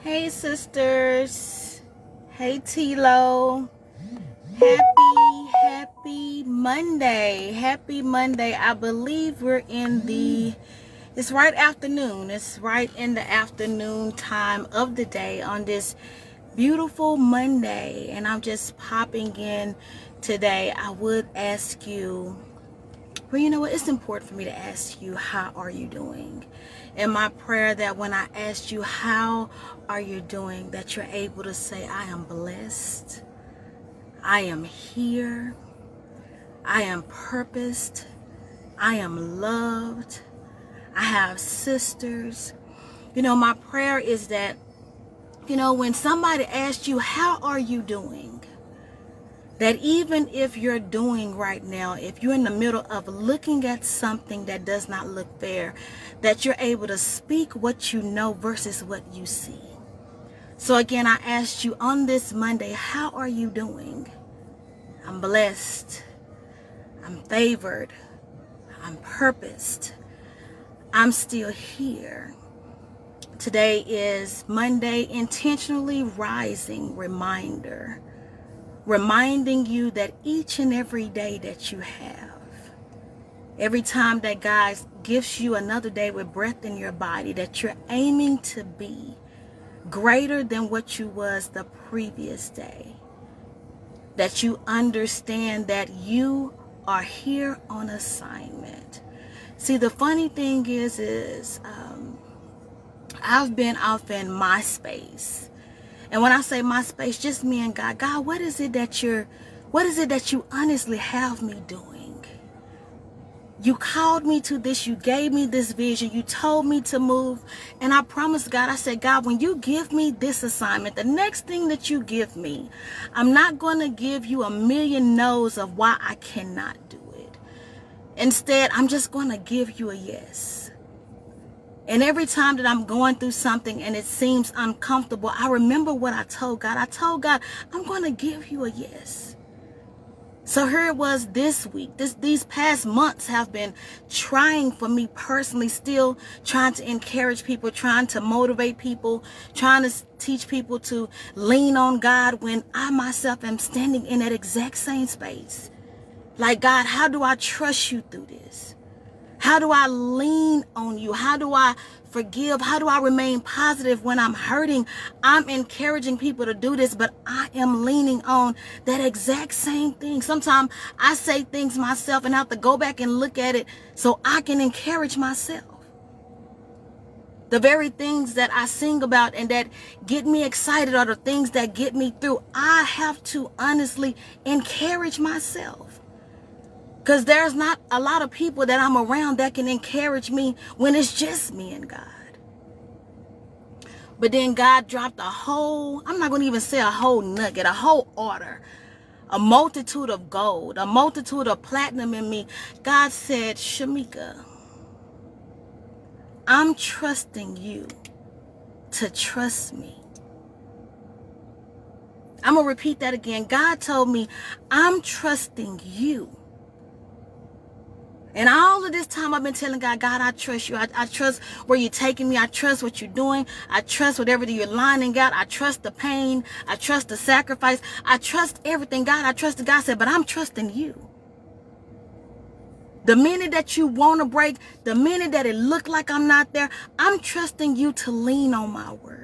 Hey sisters. Hey Tilo. Happy Monday. Happy Monday. I believe we're in it's right afternoon. It's right in the afternoon time of the day on this beautiful Monday. And I'm just popping in today. I would ask you, well, you know what? It's important for me to ask you, how are you doing? And my prayer that when I ask you, how are you doing, that you're able to say, I am blessed. I am here. I am purposed. I am loved. I have sisters. My prayer is that, when somebody asks you, how are you doing? That even if you're doing right now, if you're in the middle of looking at something that does not look fair, that you're able to speak what you know versus what you see. So again, I asked you on this Monday, how are you doing? I'm blessed. I'm favored. I'm purposed. I'm still here. Today is Monday, Intentionally Rising Reminder. Reminding you that each and every day that you have, every time that God gives you another day with breath in your body, that you're aiming to be greater than what you was the previous day. That you understand that you are here on assignment. See, the funny thing is I've been off in my space. And when I say my space, just me and God. God, what is it that you honestly have me doing? You called me to this. You gave me this vision. You told me to move. And I promised God, I said, God, when you give me this assignment, the next thing that you give me, I'm not going to give you a million no's of why I cannot do it. Instead, I'm just going to give you a yes. And every time that I'm going through something and it seems uncomfortable, I remember what I told God. I told God, I'm going to give you a yes. So here it was this week. These past months have been trying for me personally, still trying to encourage people, trying to motivate people, trying to teach people to lean on God when I myself am standing in that exact same space. Like, God, how do I trust you through this? How do I lean on you? How do I forgive? How do I remain positive when I'm hurting? I'm encouraging people to do this, but I am leaning on that exact same thing. Sometimes I say things myself and I have to go back and look at it so I can encourage myself. The very things that I sing about and that get me excited are the things that get me through. I have to honestly encourage myself. Because there's not a lot of people that I'm around that can encourage me when it's just me and God. But then God dropped I'm not going to even say a whole nugget, a whole order, a multitude of gold, a multitude of platinum in me. God said, Shamika, I'm trusting you to trust me. I'm going to repeat that again. God told me, I'm trusting you. And all of this time I've been telling God, God, I trust you. I trust where you're taking me. I trust what you're doing. I trust whatever you're lining out. I trust the pain. I trust the sacrifice. I trust everything. God, I trust. God said, but I'm trusting you. The minute that you want to break, the minute that it looked like I'm not there, I'm trusting you to lean on my word.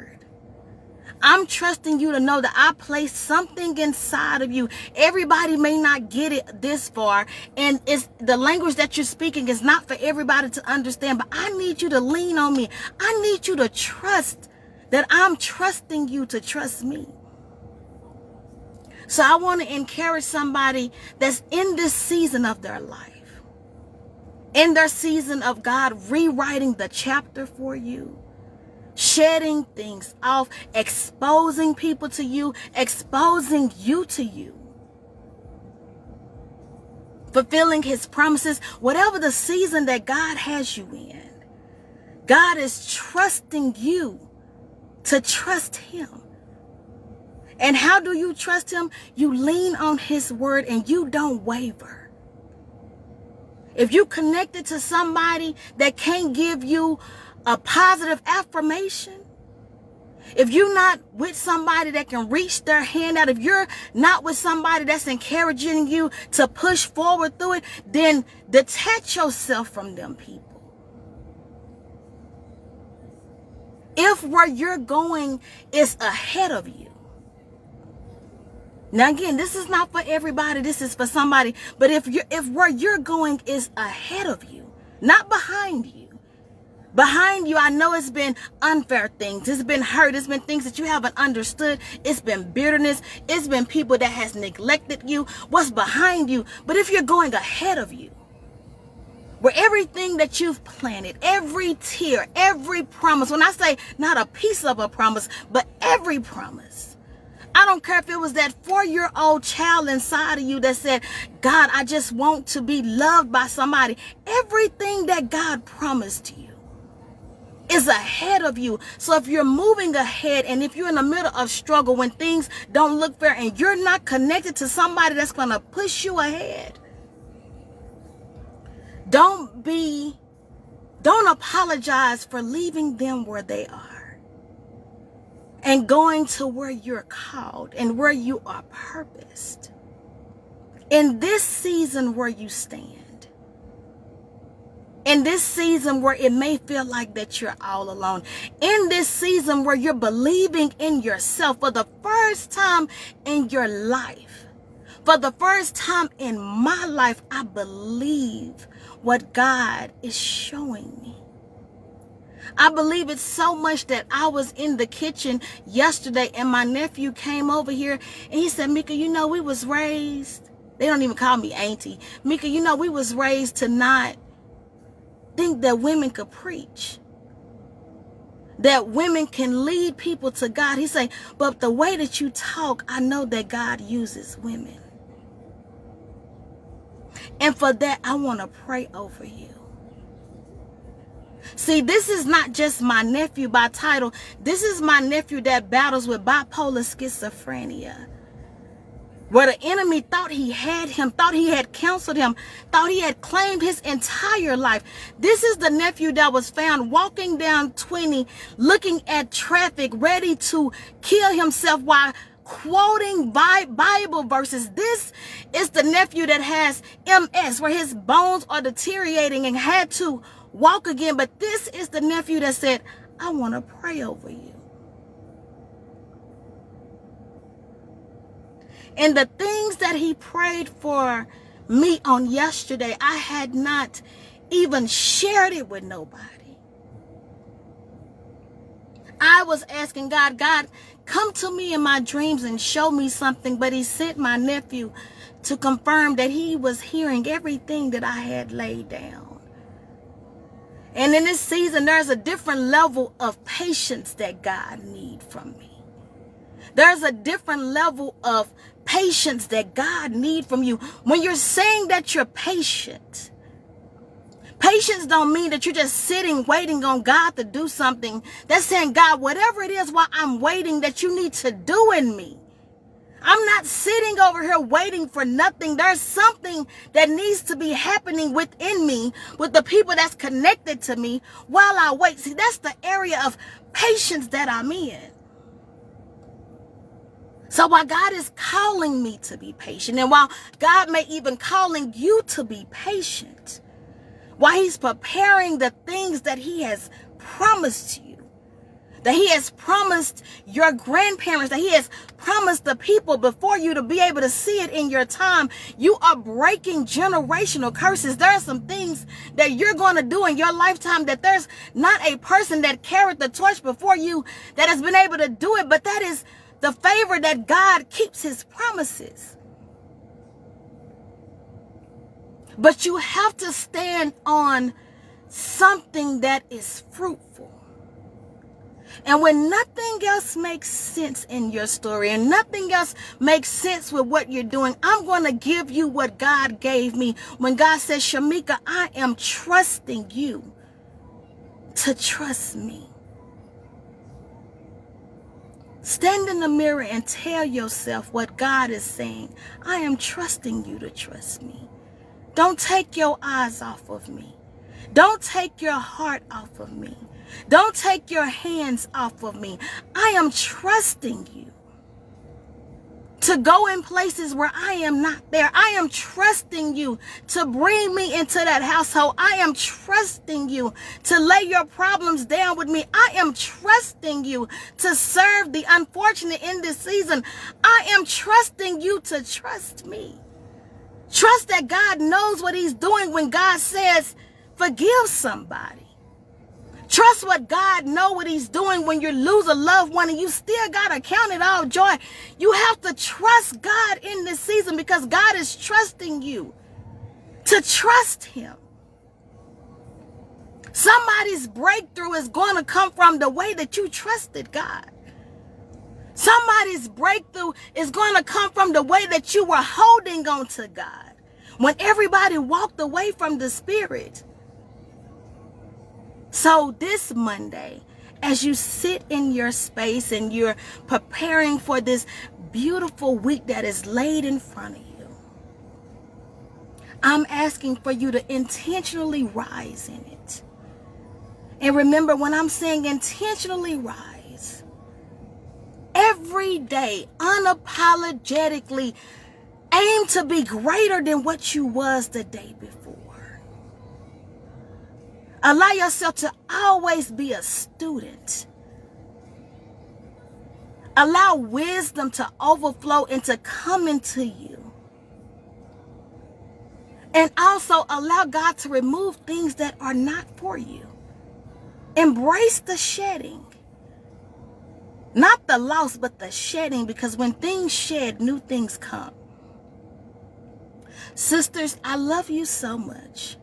I'm trusting you to know that I placed something inside of you. Everybody may not get it this far. And it's the language that you're speaking is not for everybody to understand. But I need you to lean on me. I need you to trust that I'm trusting you to trust me. So I want to encourage somebody that's in this season of their life. In their season of God rewriting the chapter for you. Shedding things off, exposing people to you, exposing you to you. Fulfilling his promises, whatever the season that God has you in. God is trusting you to trust him. And how do you trust him? You lean on his word and you don't waver. If you connected to somebody that can't give you a positive affirmation, If you're not with somebody that can reach their hand out, if you're not with somebody that's encouraging you to push forward through it, then detach yourself from them people. If where you're going is ahead of you. Now again, this is not for everybody, this is for somebody. But if where you're going is ahead of you, not behind you. Behind you, I know it's been unfair things. It's been hurt. It's been things that you haven't understood. It's been bitterness. It's been people that has neglected you. What's behind you? But if you're going ahead of you, where everything that you've planted, every tear, every promise, when I say not a piece of a promise, but every promise. I don't care if it was that 4-year-old child inside of you that said, God, I just want to be loved by somebody. Everything that God promised you is ahead of you. So if you're moving ahead and if you're in the middle of struggle, when things don't look fair and you're not connected to somebody that's going to push you ahead, don't apologize for leaving them where they are and going to where you're called and where you are purposed. In this season where you stand, in this season where it may feel like that you're all alone, in this season where you're believing in yourself for the first time in your life, for the first time in my life, I believe what God is showing me. I believe it so much that I was in the kitchen yesterday and my nephew came over here and he said, Mika, you know, we was raised, they don't even call me auntie. Mika, you know, we was raised to not think that women could preach, that women can lead people to God. He say, but the way that you talk, I know that God uses women. And for that, I want to pray over you. See, this is not just my nephew by title. This is my nephew that battles with bipolar schizophrenia, where the enemy thought he had him, thought he had counseled him, thought he had claimed his entire life. This is the nephew that was found walking down 20, looking at traffic, ready to kill himself while quoting Bible verses. This is the nephew that has MS, where his bones are deteriorating and had to walk again. But this is the nephew that said, I want to pray over you. And the things that he prayed for me on yesterday, I had not even shared it with nobody. I was asking God, God, come to me in my dreams and show me something. But he sent my nephew to confirm that he was hearing everything that I had laid down. And in this season, there's a different level of patience that God needs from me. There's a different level of patience that God needs from you. When you're saying that you're patient, patience don't mean that you're just sitting waiting on God to do something. That's saying, God, whatever it is while I'm waiting that you need to do in me, I'm not sitting over here waiting for nothing. There's something that needs to be happening within me, with the people that's connected to me while I wait. See, that's the area of patience that I'm in. So while God is calling me to be patient, and while God may even calling you to be patient, while he's preparing the things that he has promised you, that he has promised your grandparents, that he has promised the people before you to be able to see it in your time, you are breaking generational curses. There are some things that you're going to do in your lifetime that there's not a person that carried the torch before you that has been able to do it, but that is the favor that God keeps his promises. But you have to stand on something that is fruitful. And when nothing else makes sense in your story and nothing else makes sense with what you're doing, I'm going to give you what God gave me. When God says, Shamika, I am trusting you to trust me. Stand in the mirror and tell yourself what God is saying. I am trusting you to trust me. Don't take your eyes off of me. Don't take your heart off of me. Don't take your hands off of me. I am trusting you to go in places where I am not there. I am trusting you to bring me into that household. I am trusting you to lay your problems down with me. I am trusting you to serve the unfortunate in this season. I am trusting you to trust me. Trust that God knows what he's doing when God says, forgive somebody. Trust what God knows what he's doing when you lose a loved one and you still got to count it all joy. You have to trust God in this season because God is trusting you to trust him. Somebody's breakthrough is going to come from the way that you trusted God. Somebody's breakthrough is going to come from the way that you were holding on to God when everybody walked away from the Spirit. So this Monday, as you sit in your space and you're preparing for this beautiful week that is laid in front of you, I'm asking for you to intentionally rise in it. And remember, when I'm saying intentionally rise, every day, unapologetically, aim to be greater than what you was the day before. Allow yourself to always be a student. Allow wisdom to overflow and to come into you. And also allow God to remove things that are not for you. Embrace the shedding. Not the loss, but the shedding, because when things shed, new things come. Sisters, I love you so much.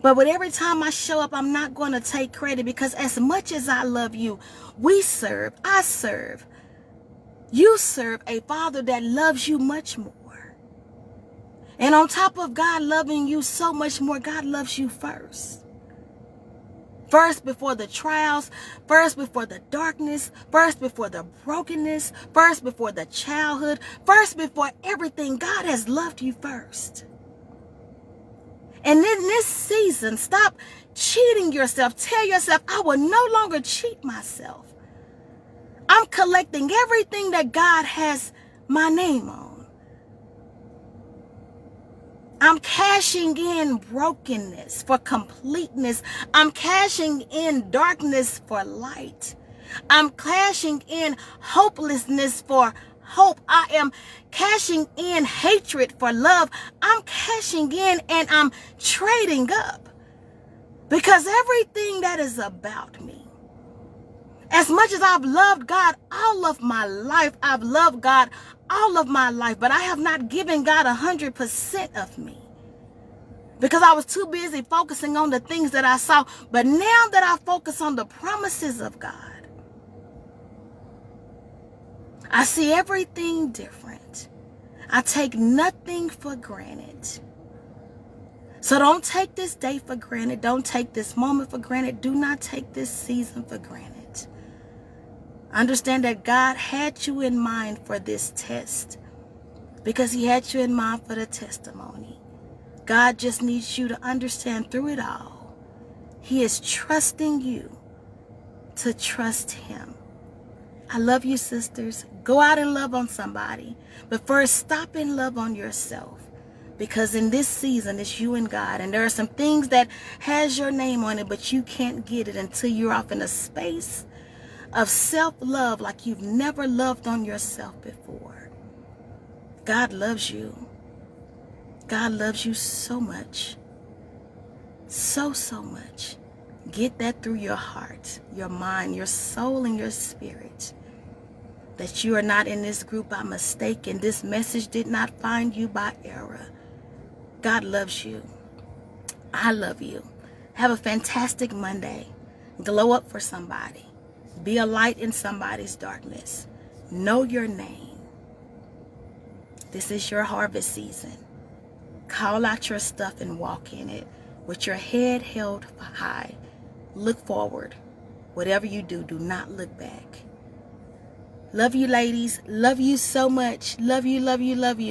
But with every time I show up, I'm not going to take credit, because as much as I love you, I serve. You serve a Father that loves you much more. And on top of God loving you so much more, God loves you first. First before the trials, first before the darkness, first before the brokenness, first before the childhood, first before everything, God has loved you first. And in this season, stop cheating yourself. Tell yourself, I will no longer cheat myself. I'm collecting everything that God has my name on. I'm cashing in brokenness for completeness. I'm cashing in darkness for light. I'm cashing in hopelessness for hope. I am cashing in hatred for love. I'm cashing in and I'm trading up, because everything that is about me, as much as I've loved God all of my life, I've loved God all of my life, but I have not given God 100% of me, because I was too busy focusing on the things that I saw. But now that I focus on the promises of God, I see everything different. I take nothing for granted. So don't take this day for granted. Don't take this moment for granted. Do not take this season for granted. Understand that God had you in mind for this test, because he had you in mind for the testimony. God just needs you to understand through it all, he is trusting you to trust him. I love you, sisters. Go out and love on somebody. But first, stop and love on yourself. Because in this season, it's you and God. And there are some things that has your name on it, but you can't get it until you're off in a space of self-love like you've never loved on yourself before. God loves you. God loves you so much. So much. Get that through your heart, your mind, your soul, and your spirit. That you are not in this group by mistake, and this message did not find you by error. God loves you. I love you. Have a fantastic Monday. Glow up for somebody. Be a light in somebody's darkness. Know your name. This is your harvest season. Call out your stuff and walk in it with your head held high. Look forward. Whatever you do, do not look back. Love you, ladies. Love you so much. Love you, love you, love you.